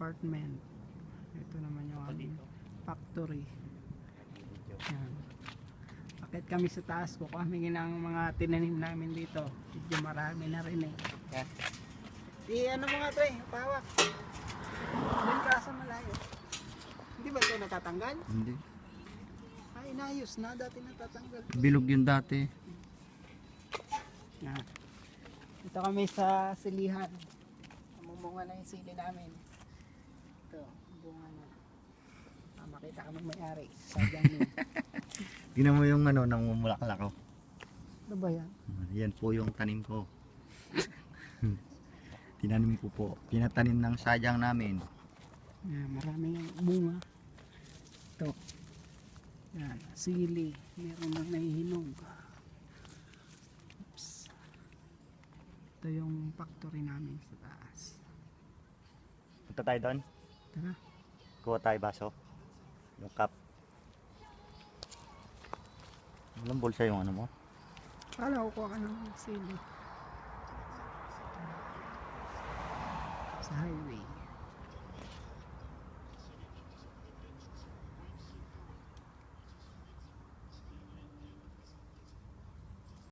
apartment. Ito naman yung aming factory. Yan. Akit kami sa taas ko kami ng mga tinanim namin dito. Medyo marami na rin eh. Yan. Ano mo nga pre, pawak. Doon ka sa malayo. Hindi ba ito natatanggal? Hindi. Ay, inayos na. Dati natatanggal. Bilog yun dati. Yan. Ito kami sa silihan. Namumunga na yung sili namin. Ito, bunga na. Makita ka may-ari. Sadyang yun. Tingnan mo yung ano, namumulaklak ko. Ano ba yan? Yan po yung tanim ko. Tinanim ko po. Pinatanim ng sadyang namin. Yan, maraming bunga. Ito. Yan, sili. Meron nang nahihinog. Oops. Ito yung factory namin sa taas. Punta tayo doon. Tara. Kuha tayo baso. Yung cup. Walang bulsa yung ano mo. Kala ko kuha ka ng sili. Sa highway.